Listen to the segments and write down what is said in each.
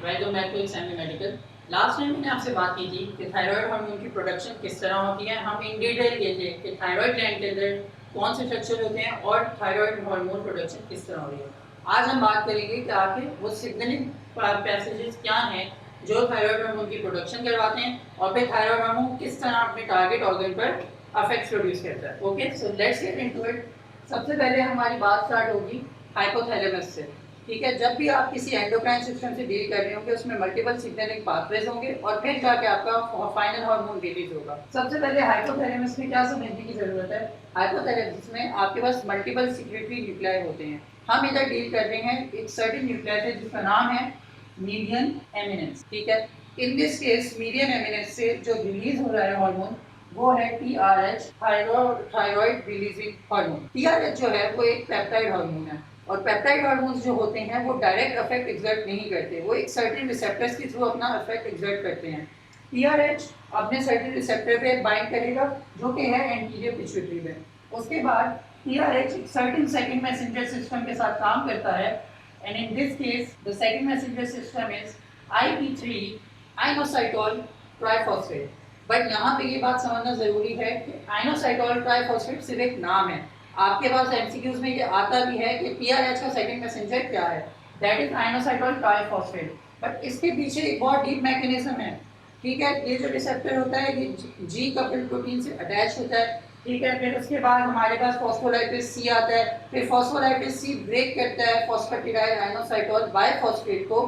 Welcome back to XMB medical. Last time मैंने आपसे बात की थी कि थायराइड हार्मोन की प्रोडक्शन किस तरह होती है। हम इन डिटेल गए थे कि थायराइड ग्लैंड के अंदर कौन से स्ट्रक्चर होते हैं और थायराइड हार्मोन प्रोडक्शन किस तरह हो रही है। आज हम बात करेंगे कि आखिर वो सिग्नलिंग पैसेजेस क्या हैं जो थायराइड हार्मोन की प्रोडक्शन करवाते हैं और फिर थायराइड हार्मोन किस तरह अपने टारगेट ऑर्गन पर अफेक्ट प्रोड्यूस करता है। Okay, so let's get into it. सबसे पहले हमारी बात स्टार्ट होगी हाइपोथैलेमस से। ठीक है, जब भी आप किसी एंडोक्राइन सिस्टम से डील कर रहे होंगे उसमें मल्टीपल सिग्नलिंग पाथवेज होंगे और फिर जाके आपका फाइनल हार्मोन रिलीज होगा। सबसे पहले हाइपोथैलेमस में क्या समझने की जरूरत है। हाइपोथैलेमस में आपके पास मल्टीपल सिक्रेटरी न्यूक्लियाई होते हैं। हम इधर डील कर रहे हैं एक सर्टेन न्यूक्लियस है जिसका नाम है मीडियन एमिनेंस। ठीक है, in this case median eminence से जो रिलीज हो रहा है हार्मोन वो है TRH, thyroid releasing hormone. TRH जो है वो एक पेप्टाइड हार्मोन है और पेप्टाइड हार्मोन्स जो होते हैं वो डायरेक्ट इफेक्ट एक्सर्ट नहीं करते, वो एक सर्टेन रिसेप्टर्स के थ्रू अपना इफेक्ट एक्सर्ट करते हैं। TRH अपने सर्टेन रिसेप्टर पे बाइंड करेगा जो कि है एंटीरियर पिट्यूटरी में। उसके बाद TRH एक सर्टेन सेकंड मैसेंजर सिस्टम के साथ काम करता है and in this case the second messenger system is IP3 inositol triphosphate. But यहाँ पे ये बात समझना जरूरी है कि आइनोसाइटोल ट्राइफॉस्फेट सिर्फ एक नाम है। आपके पास एमसीक्यूज में ये आता भी है कि TRH का सेकंड मैसेंजर क्या है, दैट इज आइनोसाइटोल ट्राइफॉस्फेट। बट इसके पीछे एक बहुत डीप मैकेनिज्म है। ठीक है, ये जो रिसेप्टर होता है ये जी कपल प्रोटीन से अटैच होता है। ठीक है, फिर उसके बाद हमारे पास फॉस्फोलाइपेज सी आता है, फिर फॉस्फोलाइपेज सी ब्रेक करता है फॉस्फेटिडाइल आइनोसाइटोल बाइफॉस्फेट को,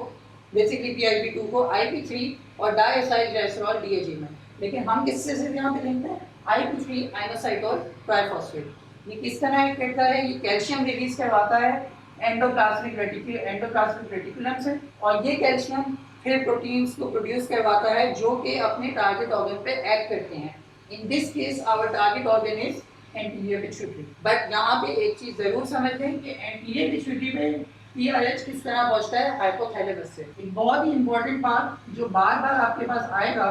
बेसिकली PIP2 को IP3 और डाइएसाइलग्लिसरॉल DAG में। लेकिन हम किससे सिर्फ यहाँ पे लिखते हैं IP3 आइनोसाइटोल ट्राइफॉस्फेट। ये किस तरह करता है, ये कैल्शियम रिलीज करवाता है एंडोप्लाज्मिक रेटिकुलम से और ये कैल्शियम फिर प्रोटीन्स को प्रोड्यूस करवाता है जो कि अपने टारगेट ऑर्गन पे एक्ट करते हैं। In this case our target organ is anterior pituitary. But यहाँ पे एक चीज जरूर समझ लें कि एंटीरियर पिट्यूटरी में TRH किस तरह पहुंचता है हाइपोथैलेमस से। एक बहुत ही इंपॉर्टेंट पार्ट जो बार बार आपके पास आएगा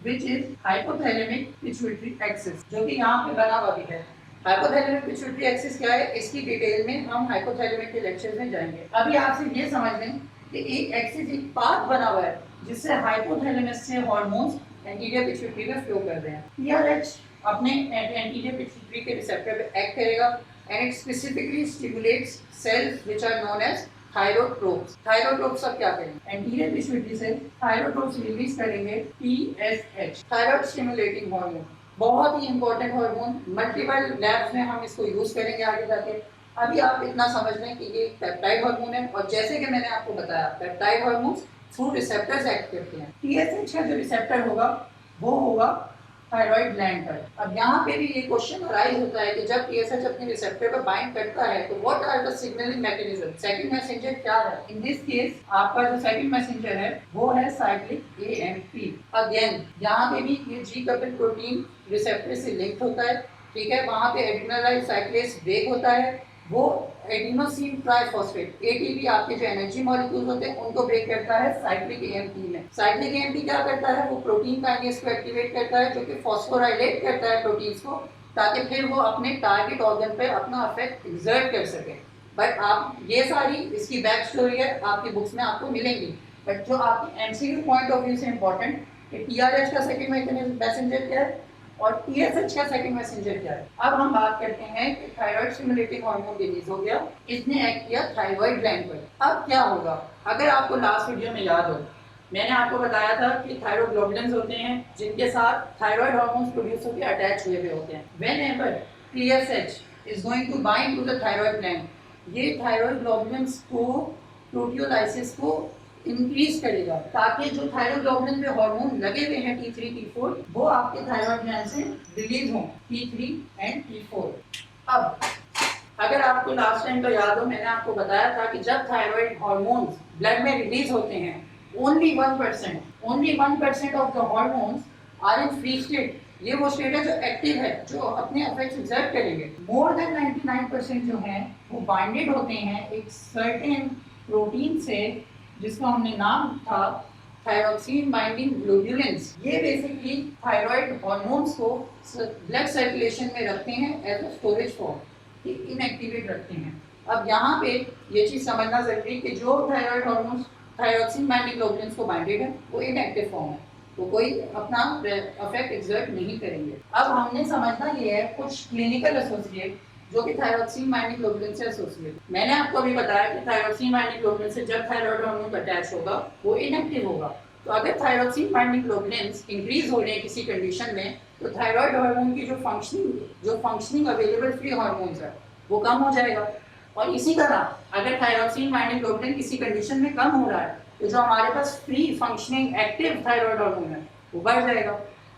which is hypothalamic pituitary axis, जो कि यहाँ पे बना हुआ भी है। हाइपोथैलेमिक पिट्यूटरी एक्सिस क्या है, इसकी डिटेल में हम हाइपोथैलेमिक के लेक्चर्स में जाएंगे। अभी आपसे ये समझ लें कि एक एक्सिस एक पाथ बना हुआ है जिससे हाइपोथैलेमस से हार्मोन्स एंटीरियर पिट्यूटरी में फ्लो कर रहे हैं। TRH अपने एंटीरियर पिट्यूटरी के रिसेप्टर पे एक्ट करेगा and it specifically stimulates cells which are known as thyrotropes. Thyrotropes अब क्या करेंगे, एंटीरियर पिट्यूटरी से थायरोट्रोप्स रिलीज करेंगे TSH, थायराइड स्टिमुलेटिंग हार्मोन। बहुत ही इंपॉर्टेंट हार्मोन, मल्टीपल लैब्स में हम इसको यूज करेंगे आगे जाके। अभी आप इतना समझ लें कि ये पेप्टाइड हार्मोन है और जैसे कि मैंने आपको बताया peptide hormones through receptors act करते हैं। TSH का जो रिसेप्टर होगा वो होगा थायराइड ग्लैंड पर। अब यहाँ पे भी ये क्वेश्चन अराइज होता है कि जब TSH अपने रिसेप्टर पर बाइंड करता है तो what are the signaling mechanism, second messenger क्या है। इन दिस केस आपका जो सेकंड मैसेंजर है वो है साइक्लिक AMP। अगेन यहाँ पे भी ये जी कपल प्रोटीन रिसेप्टर से लिंक होता है। ठीक है, वहाँ पे एड्रेनालाइज साइक्लेज ब्रेक होता है, वो एडिनोसिन ट्राइफॉस्फेट ATP आपके जो एनर्जी मॉलिक्यूल्स होते हैं उनको ब्रेक करता है साइक्लिक AMP में। साइक्लिक AMP क्या करता है, वो प्रोटीन काइनेज को एक्टिवेट करता है जो कि फॉस्फोराइलेट करता है प्रोटीन्स को ताकि फिर वो अपने टारगेट ऑर्गन पे अपना इफेक्ट एक्सर्ट कर सके। बट आप ये सारी इसकी बैक स्टोरी है आपकी बुक्स में आपको मिलेंगी। बट जो आपकी MCQ पॉइंट ऑफ व्यू से इम्पोर्टेंट कि TRH का सेकंड मैसेंजर क्या है और TSH का सेकंड मैसेंजर क्या है। अब हम बात करते हैं कि थायराइड स्टिमुलेटिंग हार्मोन रिलीज हो गया, इसने एक्ट किया थायराइड ग्लैंड पर। अब क्या होगा, अगर आपको लास्ट वीडियो में याद हो मैंने आपको बताया था कि थायरोग्लोबुलिन्स होते हैं जिनके साथ थायराइड हार्मोन्स प्रोड्यूस होकर अटैच हुए हुए होते हैं। Whenever TSH is going to bind to the thyroid gland, ये थायराइड ग्लोबुलिन्स को प्रोटियोलाइसिस को इंक्रीज करेगा ताकि जो थायरोग्लोबुलिन पे हार्मोन लगे हुए हैं T3 T4 वो आपके थायराइड ग्लैंड से रिलीज हों, T3 एंड T4। अब अगर आपको लास्ट टाइम तो याद हो मैंने आपको बताया था कि जब थायराइड हार्मोन्स ब्लड में रिलीज होते हैं only 1% of the hormones are in free state. ये वो स्टेट है जो एक्टिव है, जो अपने इफेक्ट्स एक्सर्ट करेंगे। मोर देन 99% जो हैं वो बाइंडेड होते हैं एक सर्टेन प्रोटीन से जिसका हमने नाम था थायरॉक्सिन बाइंडिंग ग्लोब्यूलिन्स, ये बेसिकली थायराइड हार्मोन्स को ब्लड सर्कुलेशन में रखते हैं as a storage form, inactivate रखते हैं। अब यहाँ पे ये चीज़ समझना जरूरी कि जो थायराइड हार्मोन्स थायरॉक्सिन बाइंडिंग ग्लोब्यूलिन्स को बाइंडेड है वो इनएक्टिव फॉर्म है, तो कोई अपना इफेक्ट एक्सर्ट नहीं करेंगे। अब हमने समझना ये है कुछ क्लिनिकल एसोसिएट जो कि थायरॉक्सिन बाइंडिंग ग्लोबुलिन से एसोसिएट। मैंने आपको अभी बताया कि थायरॉक्सिन बाइंडिंग ग्लोबुलिन से जब थायराइड हार्मोन अटैच होगा वो इनएक्टिव होगा। तो अगर थायरॉक्सिन बाइंडिंग ग्लोबुलिन इंक्रीज हो रहे हैं किसी कंडीशन में, तो थायराइड हार्मोन की जो फंक्शनिंग अवेलेबल फ्री हार्मोन्स है वो कम हो जाएगा। और इसी तरह अगर थायरॉक्सिन बाइंडिंग ग्लोबुलिन किसी कंडीशन में कम हो रहा है तो जो हमारे पास free functioning active thyroid hormone है वो बढ़ जाएगा।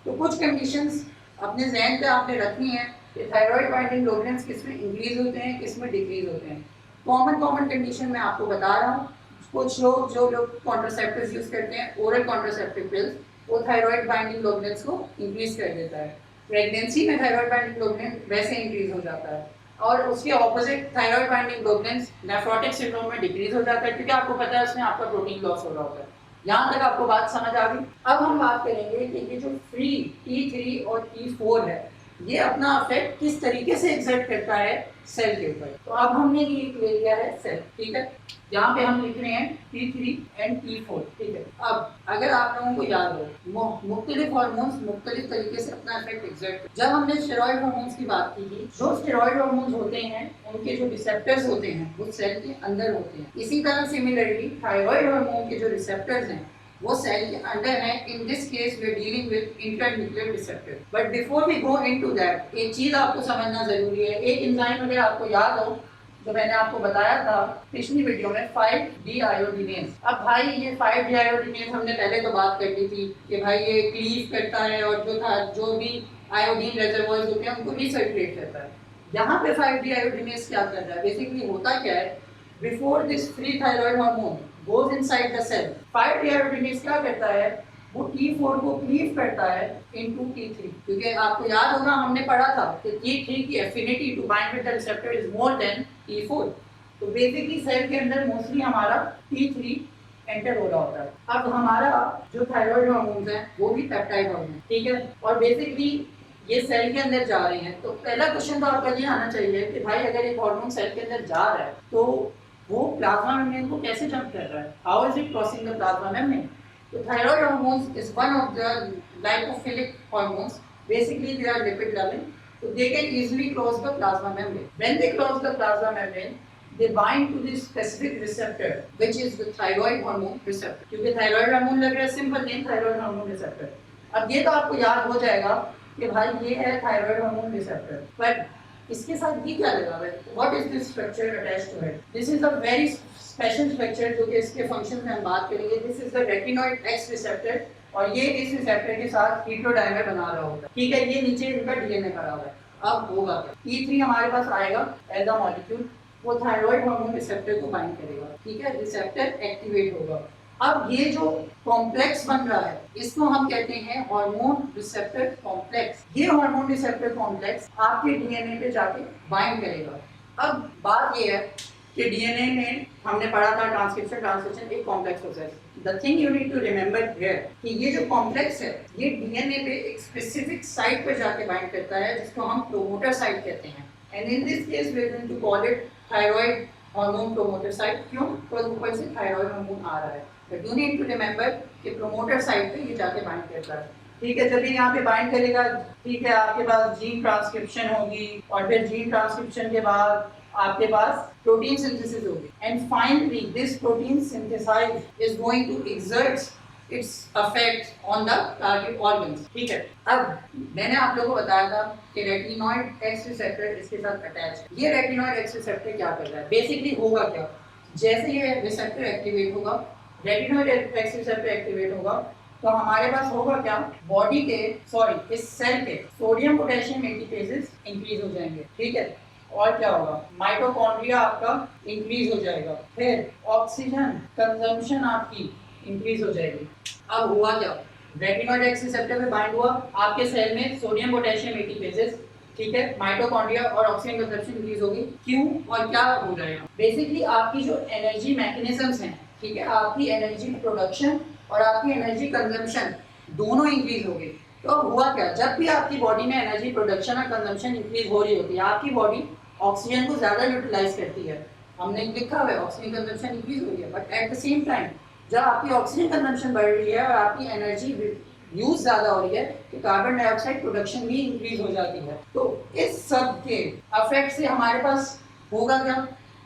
तो कुछ कंडीशंस अपने जहन पे आपने रखनी है कि थायराइड बाइंडिंग ग्लोबुलिन्स किस में इंक्रीज होते हैं, किस में डिक्रीज होते हैं। कॉमन कंडीशन मैं आपको बता रहा हूँ। कुछ लोग जो लोग कॉन्ट्रासेप्टिव्स यूज करते हैं, ओरल कॉन्ट्रासेप्टिव पिल्स, वो थायराइड बाइंडिंग ग्लोबुलिन्स को इंक्रीज कर देता है। प्रेगनेंसी में थायराइड बाइंडिंग ग्लोबुलिन वैसे इंक्रीज हो जाता है, और उसके opposite thyroid binding globulins nephrotic syndrome में डिक्रीज हो जाता है, क्योंकि आपको पता है उसमें आपका प्रोटीन लॉस हो रहा होता है। यहाँ तक आपको बात समझ आ गई। अब हम बात करेंगे कि ये जो फ्री T3 और T4 है ये अपना इफेक्ट किस तरीके से एक्सर्ट करता है सेल के ऊपर। तो अब हमने ये ले लिया है सेल, ठीक है। यहाँ पे हम लिख रहे हैं T3 एंड T4, ठीक है। अब अगर आप लोगों को याद हो मुख्तलिफ हार्मोन्स मुख्तलिफ तरीके से अपना इफेक्ट एक्सर्ट। जब हमने स्टेरॉइड हार्मोन्स की बात की थी, जो स्टेरॉइड हार्मोन्स होते हैं उनके जो रिसेप्टर्स होते हैं वो सेल के अंदर होते हैं। इसी तरह सिमिलरली थायराइड हार्मोन के जो रिसेप्टर्स हैं वो सेल के अंदर है। In this case we are dealing with intranuclear receptor. But before we go into that, एक चीज आपको समझना जरूरी है। एक एंजाइम अगर आपको याद हो जो मैंने आपको बताया था पिछली वीडियो में, 5-डीआयोडीनेज। अब भाई ये 5-डीआयोडीनेज हमने पहले तो बात कर ली थी कि भाई ये क्लीव करता है और जो भी आयोडीन रिजर्वॉयर्स होते हैं उनको रिसर्कुलेट करता है। यहाँ पे 5-डीआयोडीनेज क्या कर रहा है, बेसिकली होता क्या है, before this free thyroid hormone goes inside the cell, 5-डीआयोडीनेज क्या करता है, वो T4 को क्लीव करता है into T3। क्योंकि आपको याद होगा हमने पढ़ा था कि T3 की affinity to bind with the receptor is more than T4। तो बेसिकली सेल के अंदर मोस्टली हमारा T3 एंटर हो रहा होता है। अब हमारा जो थायराइड हार्मोन्स हैं वो भी पेप्टाइड हार्मोन, ठीक है। और बेसिकली ये सेल के अंदर जा रहे हैं। तो पहला क्वेश्चन तो आपका ये आना चाहिए कि भाई अगर एक हार्मोन सेल के अंदर जा रहा है तो वो प्लाज्मा मेम्ब्रेन को कैसे जंप कर रहा है, how is it crossing the plasma membrane. तो thyroid hormones is one of the lipophilic hormones, basically they are lipid loving, so they can easily cross the plasma membrane. When they cross the plasma membrane, they bind to this specific receptor, which is the thyroid hormone receptor. क्योंकि thyroid hormone लग रहा है, simple name thyroid hormone receptor। अब ये तो आपको याद हो जाएगा कि भाई ये है thyroid hormone receptor, but इसके साथ ये क्या लगा हुआ है, what is this structure attached to it? This is a very special structure जो कि इसके फंक्शन में हम बात करेंगे। This is the retinoid X receptor, और ये इस रिसेप्टर के साथ हीट्रोडाइमर बना रहा होगा, ठीक है। ये नीचे इनका डीएनए पड़ा हुआ है। अब होगा क्या, T3 हमारे पास आएगा एज अ मॉलिक्यूल, वो थायराइड हार्मोन रिसेप्टर को बाइंड करेगा, ठीक है। रिसेप्टर एक्टिवेट होगा। अब ये जो कॉम्प्लेक्स बन रहा है इसको हम कहते हैं हार्मोन रिसेप्टर कॉम्प्लेक्स। ये हार्मोन रिसेप्टर कॉम्प्लेक्स आपके डीएनए पे जाके बाइंड करेगा। अब बात ये है कि डीएनए में हमने पढ़ा था ट्रांसक्रिप्शन एक complex process. The thing you need to remember here कि ये जो कॉम्प्लेक्स है ये डीएनए पे एक स्पेसिफिक साइट पे जाके बाइंड करता है जिसको हम प्रोमोटर साइट कहते हैं। And in this case we are going to call it thyroid hormone promoter site. क्यों? बिकॉज़ ऊपर से थायराइड हार्मोन आ रहा है, but you need to remember कि प्रोमोटर साइट पे ये जाके बाइंड करता है, ठीक है। जब ये यहाँ पे बाइंड करेगा, ठीक है, आपके पास जीन ट्रांसक्रिप्शन होगी, और फिर जीन ट्रांसक्रिप्शन के बाद आपके पास प्रोटीन सिंथेसिस होगी, and finally this protein synthesize is going to exert its effect on the target organs, ठीक है। अब मैंने आप लोगों को बताया था कि रेटिनॉइड एक्स रिसेप्टर इसके साथ अटैच है। ये रेटिनॉइड एक्स रिसेप्टर क्या कर रहा है, बेसिकली होगा क्या, जैसे ये रिसेप्टर एक्टिवेट होगा, रेटिनॉइड एक्स रिसेप्टर एक्टिवेट होगा, तो हमारे पास होगा क्या, बॉडी के इस सेल के सोडियम पोटेशियम एटीपेजेस इंक्रीज हो जाएंगे, ठीक है। और क्या होगा, माइटोकॉन्ड्रिया आपका इंक्रीज हो जाएगा, फिर ऑक्सीजन कंजम्पशन आपकी इंक्रीज हो जाएगी। अब हुआ क्या, रेटिनॉइड एक्स रिसेप्टर पे बाइंड हुआ, आपके सेल में सोडियम पोटेशियम एटीपेजेस ठीक है, माइटोकॉन्ड्रिया और ऑक्सीजन कंजप्शन इंक्रीज होगी। क्यों और क्या हो जाएगा? बेसिकली आपकी जो एनर्जी मैकेनिज्म्स हैं, ठीक है, आपकी एनर्जी प्रोडक्शन और आपकी एनर्जी कंजम्पशन दोनों इंक्रीज हो गई। तो हुआ क्या, जब भी आपकी बॉडी में एनर्जी प्रोडक्शन और कंजम्पशन इंक्रीज हो रही होती है, आपकी बॉडी ऑक्सीजन को ज्यादा यूटिलाइज करती है। हमने लिखा हुआ है ऑक्सीजन कंजम्पशन इंक्रीज हो रही है, but at the same time जब आपकी ऑक्सीजन कंजम्पशन बढ़ रही है और आपकी एनर्जी यूज ज्यादा हो रही है, तो कार्बन डाइऑक्साइड प्रोडक्शन भी इंक्रीज हो जाती है। तो इस सब के इफेक्ट से हमारे पास होगा क्या,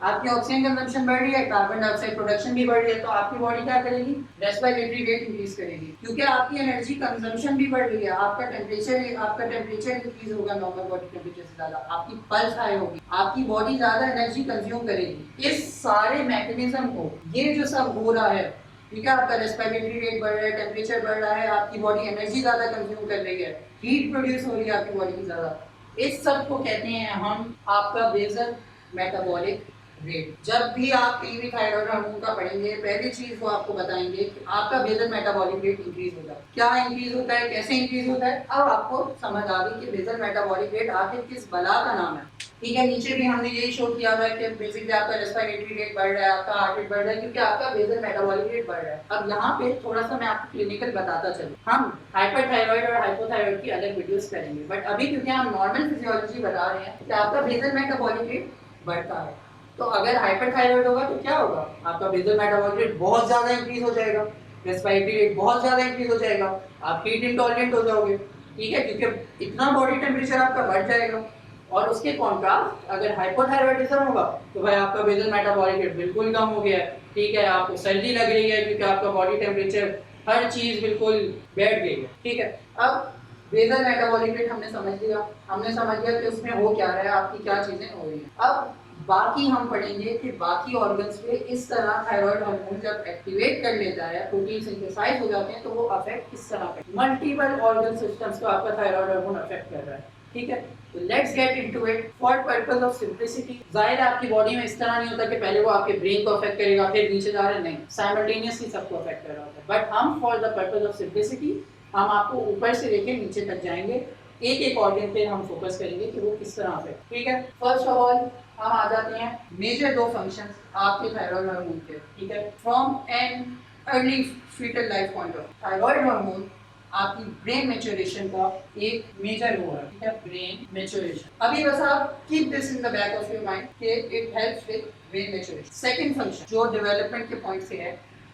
आपकी ऑक्सीजन कंजम्पशन बढ़ रही है, कार्बन डाइऑक्साइड प्रोडक्शन भी बढ़ रही है, तो आपकी बॉडी क्या करेगी, रेस्पिरेटरी रेट इंक्रीज करेगी, क्योंकि आपकी एनर्जी कंजम्पशन भी बढ़ रही है, आपका टेम्परेचर इंक्रीज होगा नॉर्मल बॉडी टेम्परेचर से ज्यादा, आपकी पल्स हाई होगी, आपकी बॉडी ज्यादा एनर्जी कंज्यूम करेगी। इस सारे मैकेनिज्म को, ये जो सब हो रहा है, ठीक है, आपका रेस्पिरेटरी रेट बढ़ रहा है, टेम्परेचर बढ़ रहा है, आपकी बॉडी एनर्जी ज्यादा कंज्यूम कर रही है, हीट प्रोड्यूस हो रही है आपकी बॉडी की ज्यादा, इस सब को कहते हैं हम आपका बेसल मेटाबॉलिक रेट। जब भी आप कहीं भी थायराइड हार्मोन का पढ़ेंगे, पहली चीज वो आपको बताएंगे कि आपका बेसल मेटाबॉलिक रेट इंक्रीज होता है। क्या इंक्रीज होता है, कैसे इंक्रीज होता है, अब आपको समझ आ गई कि बेसल मेटाबॉलिक रेट आखिर किस बला का नाम है। ठीक है, नीचे भी हमने यही शो किया हुआ है कि बेसिकली आपका रेस्पिरेटरी रेट बढ़ रहा है, आपका हार्ट रेट बढ़ रहा है, क्योंकि आपका बेसल मेटाबॉलिक रेट बढ़ रहा है। अब यहाँ पे थोड़ा सा मैं आपको क्लिनिकल बताता चलूं, हम हाइपरथायराइड और हाइपोथायराइड की अलग वीडियोस करेंगे, बट अभी क्योंकि हम नॉर्मल फिजियोलॉजी बता रहे हैं कि आपका बेसल मेटाबॉलिक रेट बढ़ता है, तो अगर हाइपरथायराइड होगा तो क्या होगा, आपका बेसल मेटाबॉलिक रेट बहुत ज्यादा इंक्रीज हो जाएगा, रेस्पिरेटरी रेट बहुत ज्यादा इंक्रीज हो जाएगा, आप हीट इंटॉलरेंट हो जाओगे, ठीक है, क्योंकि इतना बॉडी टेम्परेचर आपका बढ़ जाएगा। और उसके कॉन्ट्रास्ट अगर हाइपोथायराइडिज्म होगा तो भाई आपका बेसल मेटाबॉलिक रेट बिल्कुल कम हो गया है, ठीक है, आपको सर्दी लग रही है क्योंकि आपका बॉडी टेम्परेचर हर चीज बिल्कुल बैठ गई है, ठीक है। अब बेसल मेटाबॉलिक रेट हमने समझ लिया, कि उसमें हो क्या रहा है, आपकी क्या चीजें हो रही हैं। अब बाकी हम पढ़ेंगे कि बाकी ऑर्गन्स पे इस तरह थायराइड हार्मोन जब एक्टिवेट कर लेता है, प्रोटीन सिंथेसाइज हो जाते हैं, तो वो अफेक्ट किस तरह करते हैं, मल्टीपल ऑर्गन सिस्टम्स को आपका थायराइड हार्मोन अफेक्ट कर रहा है, ठीक है। तो let's get into it for purpose of simplicity. जाहिर है आपकी बॉडी में इस तरह नहीं होता कि पहले वो आपके ब्रेन को अफेक्ट करेगा फिर नीचे जा रहा है, नहीं, साइमल्टेनियसली सबको अफेक्ट कर रहा होता है, बट हम for the purpose of simplicity हम आपको ऊपर से लेके नीचे तक जाएंगे, एक एक ऑर्गन पे हम फोकस करेंगे कि वो किस तरह अफेक्ट, ठीक है। फर्स्ट ऑफ ऑल हम आ जाते हैं मेजर दो फंक्शंस आपके थायराइड हार्मोन के, ठीक है, from an early fetal life point of thyroid hormone आपकी ब्रेन मैच्योरेशन का एक मेजर रोल है, ठीक है, ब्रेन मैच्योरेशन। अभी बस आप keep this in the back of your mind कि it helps with brain maturation. Second function जो डेवलपमेंट के पॉइंट से है,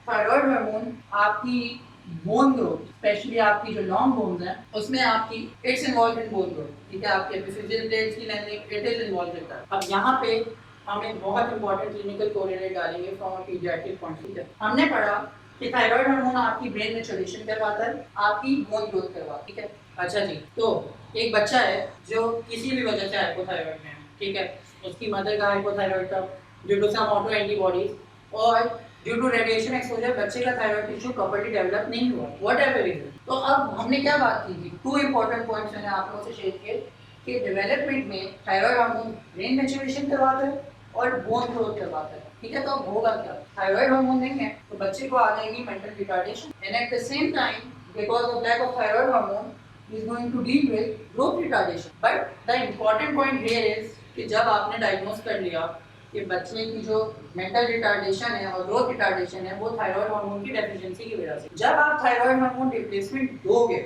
थायराइड हार्मोन आपकी बोन ग्रोथ, स्पेशली आपकी जो लॉन्ग बोन्स हैं उसमें आपकी it's involve in bone growth, ठीक है, आपके एपिफिजियल प्लेट्स की lengthening it is involve in that. अब यहाँ पे हम एक बहुत इंपॉर्टेंट क्लिनिकल कोरिलेट डालेंगे from a paediatric point of view. हमने पढ़ा कि थायराइड हार्मोन आपकी ब्रेन मैच्योरेशन करवाता है, आपकी बोन ग्रोथ करवाता है, ठीक है। अच्छा जी, तो एक बच्चा है जो किसी भी वजह से हाइपोथायराइड में है, ठीक है, उसकी मदर का हाइपोथायराइड था due to some auto antibodies, और ड्यू टू रेडिएशन एक्सपोजर बच्चे का थायराइड टिश्यू प्रॉपर्ली डेवलप नहीं हुआ, व्हाटएवर रीजन। तो अब हमने क्या बात की थी, टू इंपॉर्टेंट पॉइंट्स मैंने आप लोगों से शेयर किए कि डेवलपमेंट में थायराइड हार्मोन ब्रेन मैच्योरेशन करवाता है और बोन ग्रोथ करवाता है, ठीक है। तो अब होगा क्या, थायराइड हार्मोन नहीं है तो बच्चे को आ जाएगी mental retardation, and at the same time because of lack of thyroid hormone is going to deal with growth retardation. But the important point here is कि जब आपने डायग्नोज कर लिया कि बच्चे की जो मेंटल रिटार्डेशन है और ग्रोथ रिटार्डेशन है वो थायराइड हार्मोन की डेफिशिएंसी की वजह से, जब आप थायराइड हार्मोन रिप्लेसमेंट दोगे,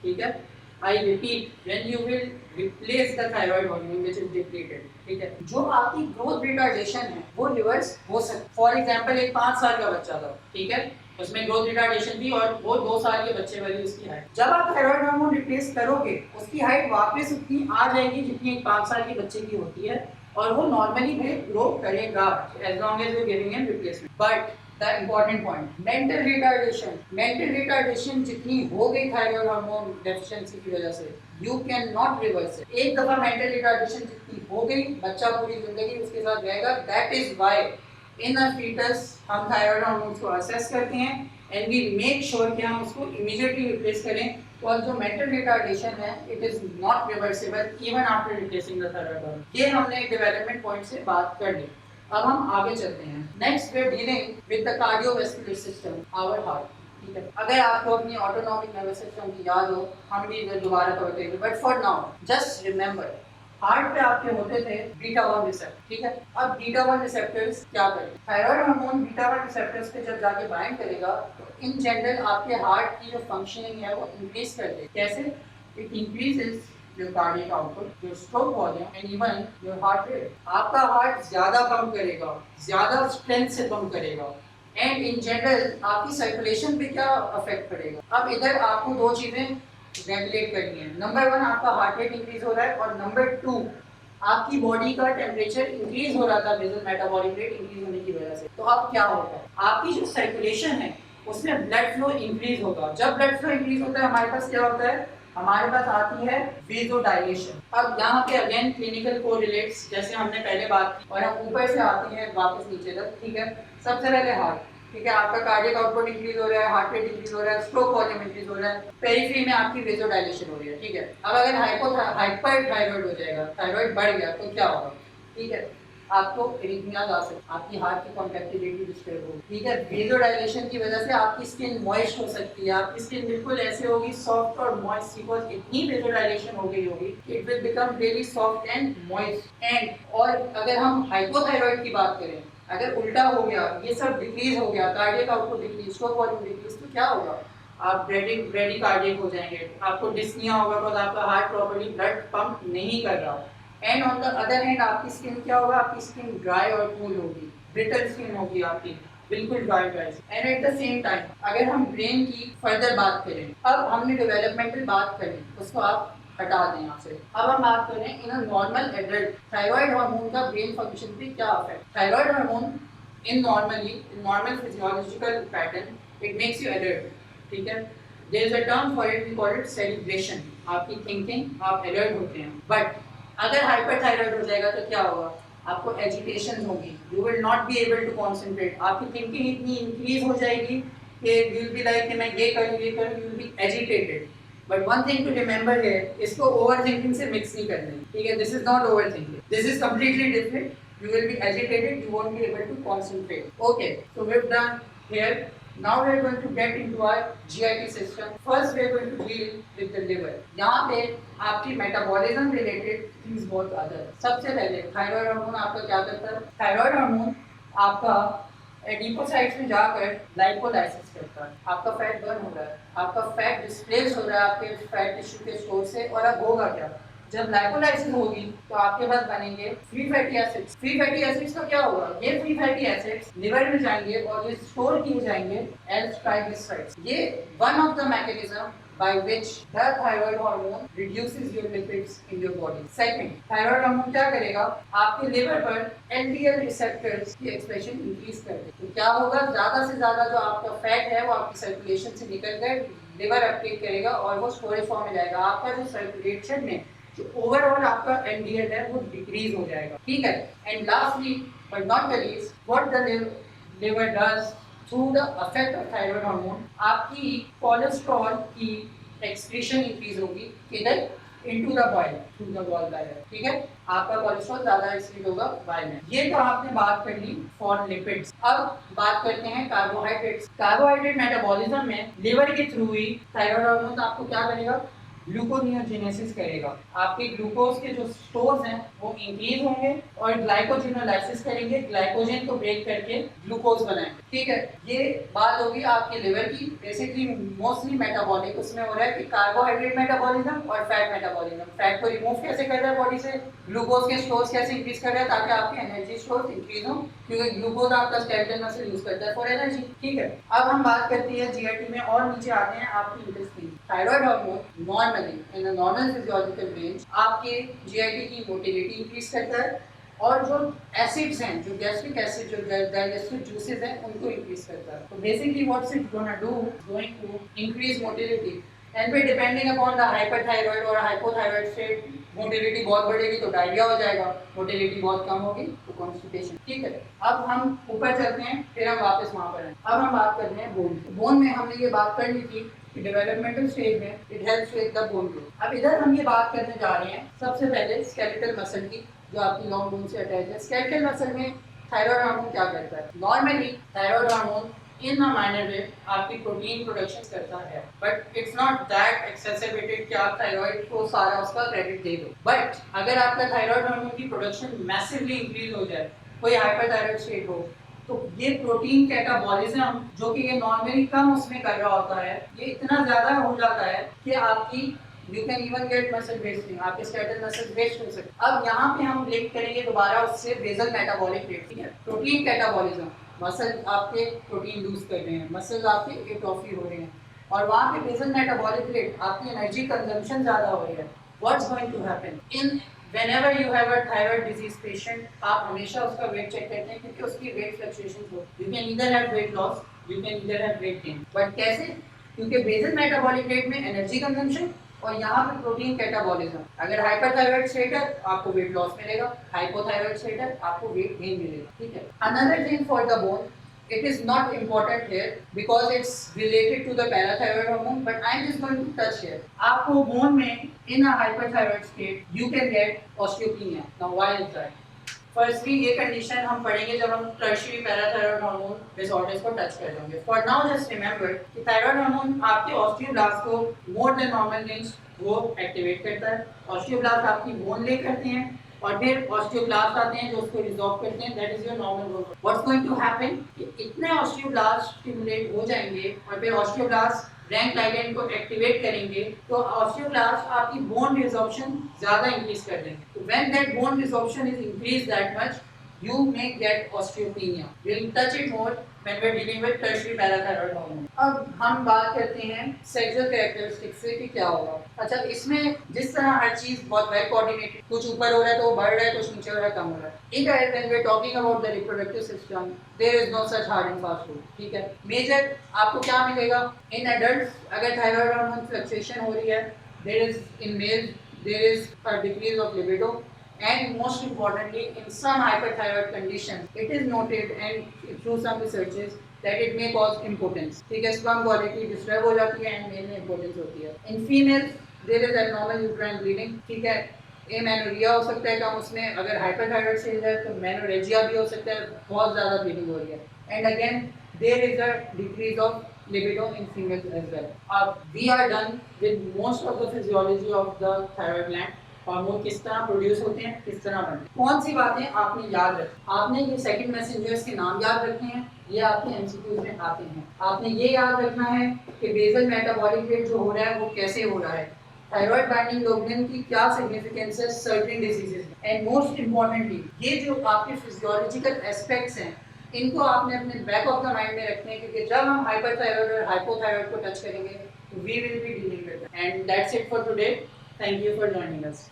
ठीक है, I repeat when you will replace the thyroid hormone which is depleted, ठीक है, जो आपकी ग्रोथ रिटार्डेशन है वो रिवर्स हो सकती। फॉर एग्जांपल एक 5 साल का बच्चा था, ठीक है, उसमें ग्रोथ रिटार्डेशन थी और वो 2 साल के बच्चे वाली उसकी हाइट, जब आप थायराइड हार्मोन रिप्लेस करोगे उसकी हाइट वापस उतनी आ जाएगी जितनी एक 5 साल के बच्चे की होती है, और वो नॉर्मली भी ग्रो करेगा as long as you giving him replacement. But the important point, mental retardation जितनी हो गई थायराइड हार्मोन डेफिशिएंसी की वजह से, you can not reverse it. एक दफा मेंटल रिटार्डेशन जितनी हो गई, बच्चा पूरी जिंदगी उसके साथ रहेगा। That is why in a fetus हम थायराइड हार्मोन्स को असेस करते हैं एंड वी मेक श्योर कि हम उसको इमीडिएटली रिप्लेस करें, और जो मेंटल रिटार्डेशन है it is not reversible even after replacing the thyroid hormone. ये हमने एक डेवलपमेंट पॉइंट से बात कर ली। अब हम आगे चलते हैं, next we are dealing with the cardiovascular system, our heart, ठीक है। अगर आपको अपनी ऑटोनॉमिक नर्वस सिस्टम की याद हो हम भी इधर दोबारा कवर करेंगे, but for now just remember heart पे आपके होते थे बीटा 1 रिसेप्टर, ठीक है। अब बीटा 1 रिसेप्टर्स क्या करें, थायराइड हार्मोन बीटा 1 रिसेप्टर्स पे जब जाके बाइंड करेगा तो इन जनरल आपके हार्ट की जो फंक्शनिंग है वो इंक्रीज कर देगी। कैसे? It increases your cardiac output, your stroke volume and even your heart rate. आपका हार्ट ज्यादा पंप करेगा, ज्यादा स्ट्रेंथ से पंप करेगा एंड इन जनरल आपकी सर्कुलेशन पे क्या अफेक्ट पड़ेगा। अब इधर आपको दो चीजें रेगुलेट करनी है। नंबर 1 आपका हार्ट रेट इंक्रीज हो रहा है और नंबर 2 आपकी बॉडी का टेम्परेचर इंक्रीज हो रहा था बेसल मेटाबॉलिक रेट इंक्रीज होने की वजह से। तो अब क्या होगा, आपकी जो सर्कुलेशन है उसमें ब्लड फ्लो इंक्रीज होगा। जब ब्लड फ्लो इंक्रीज होता है हमारे पास क्या होता है, हमारे पास आती है वेज़ोडाइलेशन। अब यहाँ पे अगेन क्लिनिकल कोरिलेट्स, जैसे हमने पहले बात की, और हम ऊपर से आते हैं वापस नीचे तक, ठीक है। सबसे पहले हार्ट, ठीक है, आपका कार्डियक आउटपुट इंक्रीज हो रहा है, हार्ट रेट इंक्रीज हो रहा है, स्ट्रोक वॉल्यूम इंक्रीज हो रहा है, पेरिफेरी में आपकी वेज़ोडाइलेशन हो रही है, ठीक है। अब अगर हाइपरथायरॉइड हो जाएगा, थायराइड बढ़ गया तो क्या होगा, ठीक है, आपको एरिथमियाज आ सकती, आपकी हार्ट की कॉन्ट्रैक्टिलिटी डिस्टर्ब होगी, ठीक है। वेज़ोडाइलेशन की वजह से आपकी स्किन मॉइस्ट हो सकती है, आपकी स्किन बिल्कुल ऐसे होगी सॉफ्ट और मॉइस्ट, बिकॉज इतनी वेज़ोडाइलेशन हो गई होगी it will become really soft and moist. And और अगर हम हाइपोथायरॉइड की बात करें, अगर उल्टा हो गया, ये सब डिक्रीज हो गया, cardiac output decrease, stroke volume decrease, तो क्या होगा, आप ब्रेडी हो जाएंगे, आपको डिस्निया होगा बिकॉज आपका हार्ट प्रॉपर्ली ब्लड पंप नहीं कर रहा। And on the other hand आपकी स्किन क्या होगा, आपकी स्किन ड्राई और कूल होगी, ब्रिटल स्किन होगी आपकी, बिल्कुल dry. And at the same time अगर हम ब्रेन की फर्दर बात करें, अब हमने डेवलपमेंटल बात करी, उसको आप हटा दें यहाँ से। अब हम बात करें in a normal adult, thyroid hormone का ब्रेन फंक्शन पे क्या effect. Thyroid hormone in normal physiological pattern it makes you alert, ठीक है। There is a term for it, we call it celebration, आपकी थिंकिंग, आप अलर्ट होते हैं। But अगर हाइपरथायराइड हो जाएगा तो क्या होगा, आपको एजिटेशन होगी, you will not be able to concentrate, आपकी थिंकिंग इतनी इंक्रीज हो जाएगी कि यू विल बी लाइक कि मैं ये करूँ, you will be agitated. But one thing to remember है, इसको ओवर थिंकिंग से मिक्स नहीं करना, ठीक है। This is not over thinking, this is completely different. You will be agitated, you won't be able to concentrate. Okay, so we've done here. Now we are going to get into our GIT system. First we are going to deal with the liver. यहाँ पे आपकी metabolism related things बहुत आते हैं। सबसे पहले thyroid hormone आपका क्या करता है, थायराइड हार्मोन आपका एडिपोसाइट्स में जाकर लाइपोलाइसिस करता है, आपका फैट बर्न हो रहा है, आपका फैट डिस्प्लेस हो रहा है आपके फैट टिश्यू के स्टोर से। और अब होगा क्या, जब लाइपोलाइसिस होगी तो आपके पास बनेंगे free fatty acids. Free fatty acids का क्या होगा, ये फ्री फैटी एसिड्स लिवर में जाएंगे और ये स्टोर किए जाएंगे एज ट्राइग्लिसराइड्स। ये one of the mechanism by which the thyroid hormone reduces your lipids in your body. Second, thyroid hormone क्या करेगा, आपके लिवर पर LDL रिसेप्टर्स की एक्सप्रेशन इंक्रीज कर देगा। तो क्या होगा, ज्यादा से ज्यादा जो आपका फैट है वो आपकी सर्कुलेशन से निकल कर लिवर अपटेक करेगा और वो स्टोरेज फॉर्म में जाएगा। आपका जो सर्कुलेशन में जो ओवरऑल आपका LDL है वो डिक्रीज हो जाएगा, ठीक है। And lastly but not the least, what the liver does through the effect of thyroid hormone, आपकी कोलेस्ट्रॉल की एक्सक्रीशन इंक्रीज होगी, किधर, into the bile, through the gall bladder, ठीक है। आपका कोलेस्ट्रॉल ज्यादा एक्सक्रीट होगा बाइल में। ये तो आपने बात कर ली फॉर लिपिड्स। अब बात करते हैं कार्बोहाइड्रेट्स। कार्बोहाइड्रेट मेटाबॉलिज्म में लिवर के थ्रू ही थायराइड हार्मोन आपको क्या करेगा, ग्लूकोनियोजेनेसिस करेगा। आपके ग्लूकोज के जो स्टोर्स हैं वो इंक्रीज होंगे और ग्लाइकोजिनोलाइसिस करेंगे, ग्लाइकोजन को ब्रेक करके ग्लूकोज बनाएंगे, ठीक है। ये बात होगी आपके लिवर की। बेसिकली मोस्टली मेटाबॉलिक उसमें हो रहा है कि कार्बोहाइड्रेट मेटाबॉलिज्म और फैट मेटाबॉलिज्म। फैट को रिमूव कैसे कर रहा है बॉडी से, ग्लूकोज के स्टोर्स कैसे इंक्रीज कर रहा है ताकि आपके एनर्जी स्टोर्स इंक्रीज हो, क्योंकि ग्लूकोज आपका स्केलेटल मसल यूज करता है फॉर एनर्जी, ठीक है। अब हम बात करते हैं जीआईटी में और नीचे आते हैं आपकी intestine. Thyroid hormone normally in a normal physiological range आपके जीआईटी की मोटिलिटी इंक्रीज करता है और जो एसिड्स हैं, जो गैस्ट्रिक एसिड, जो डाइजेस्टिव जूसेस हैं, उनको इंक्रीज करता है। तो basically what's it gonna do, going to increase motility and पे डिपेंडिंग अपॉन द हाइपरथायराइड और हाइपोथायराइड स्टेट, मोटिलिटी बहुत बढ़ेगी तो डायरिया हो जाएगा, मोटिलिटी बहुत कम होगी तो कॉन्स्टिपेशन, ठीक है। अब हम ऊपर चलते हैं, फिर हम वापस वहाँ पर हैं। अब हम बात करते हैं बोन। बोन में हमने ये बात कर ली थी कि डेवलपमेंटल स्टेज में it helps with the bone growth. अब इधर हम ये बात करने जा रहे हैं सबसे पहले स्केलेटल मसल की, जो आपकी लॉन्ग बोन से अटैच है। स्केलेटल मसल में थायराइड हार्मोन क्या करता है, normally thyroid hormone in a minor way आपकी प्रोटीन प्रोडक्शन करता है, but it's not that accessibility कि आप थायराइड को सारा उसका क्रेडिट दे दो। बट अगर आपका थायराइड हार्मोन की प्रोडक्शन मैसिवली इंक्रीज हो जाए, कोई हाइपरथायराइड स्टेट हो, तो ये प्रोटीन कैटाबॉलिज्म जो कि ये नॉर्मली कम उसमें कर रहा होता है, ये इतना ज्यादा हो जाता है कि आपकी you can even get muscle wasting, आपके स्केलेटल मसल वेस्ट हो सकते। अब यहाँ पे हम लिंक करेंगे दोबारा उससे बेसल मेटाबॉलिक रेट, ठीक है। प्रोटीन कैटाबॉलिज्म, मसल आपके प्रोटीन लूज कर रहे हैं, मसल आपके एट्रोफी हो रहे हैं, और वहाँ पे बेसल मेटाबॉलिक रेट आपकी एनर्जी कंजम्पशन ज़्यादा हो रही है। What's going to happen in whenever you have a thyroid disease patient, आप हमेशा उसका वेट चेक करते हैं क्योंकि उसकी वेट फ्लक्चुएशन हो। You can either have weight loss, you can either have weight gain, but कैसे? क्योंकि बेसल मेटाबॉलिक रेट में एनर्जी कंजम्पशन और यहाँ पे प्रोटीन कैटाबॉलिज्म। अगर हाइपरथायराइड स्टेट है आपको वेट लॉस मिलेगा, हाइपोथायराइड स्टेट है आपको वेट गेन मिलेगा, ठीक है। Another thing for the bone, it is not important here because it's related to the parathyroid hormone, but I am just going to touch here. आपको bone में in a hyperthyroid state you can get osteopenia. Now why is that? Firstly ये condition हम पढ़ेंगे जब हम tertiary parathyroid hormone disorders को touch कर लेंगे. For now just remember कि thyroid hormone आपके osteoblast को more than normal range वो activate करता है. Osteoblast आपकी bone lay करते हैं और फिर ऑस्टियोब्लास्ट आते हैं जो उसको रिजॉल्व करते हैं, that is your normal growth. What's going to happen कि इतने ऑस्टियोब्लास्ट स्टिमुलेट हो जाएंगे और फिर ऑस्टियोब्लास्ट रैंक लाइगेंड को एक्टिवेट करेंगे तो ऑस्टियोब्लास्ट आपकी बोन रिजॉर्प्शन ज्यादा इंक्रीज कर देंगे। तो when that bone resorption is increase that much you may get osteopenia. We'll touch it more when we're dealing with tertiary parathyroid hormone. अब हम बात करते हैं सेक्सुअल कैरेक्टरिस्टिक्स से कि क्या होगा। अच्छा, इसमें जिस तरह हर चीज बहुत वेल कोऑर्डिनेटेड, कुछ ऊपर हो रहा है तो बढ़ रहा है, कुछ नीचे हो रहा है कम हो रहा है। ठीक है, when we're talking about the reproductive system, there is no such hard and fast rule. ठीक है, मेजर आपको क्या मिलेगा इन एडल्ट अगर थायराइड हार्मोन फ्लक्चुएशन हो रही है, there is in male there is a decrease of libido. And most importantly, in some hyperthyroid conditions, it is noted and through some researches that it may cause impotence. ठीक है, sperm quality disturb हो जाती है and male में impotence होती है. In females, there is abnormal uterine bleeding. ठीक है, एमेनोरिया हो सकता है कम उसमें, अगर हाइपरथायराइड स्टेज है तो मेनोरेजिया भी हो सकता है, बहुत ज़्यादा ब्लीडिंग हो रही है. And again, there is a decrease of libido in females as well. We are done with most of the physiology of the thyroid gland. Hormone किस तरह प्रोड्यूस होते हैं, किस तरह बनते हैं, कौन सी बातें आपने याद रखी। आपने ये सेकंड मैसेंजर्स के नाम याद रखे हैं, ये आपके एमसीक्यूज में आते हैं। आपने ये याद रखना है कि बेसल मेटाबॉलिक रेट जो हो रहा है वो कैसे हो रहा है, थायराइड बाइंडिंग ग्लोबुलिन की क्या सिग्निफिकेंस है सर्टेन डिजीजेस में, एंड मोस्ट इम्पोर्टेंटली ये जो आपके फिजियोलॉजिकल एस्पेक्ट्स हैं इनको आपने अपने बैक ऑफ द माइंड में रखने हैं, क्योंकि जब हम हाइपरथायराइड और हाइपोथायराइड को टच करेंगे we will be dealing with that. And that's it for today. Thank you for joining us.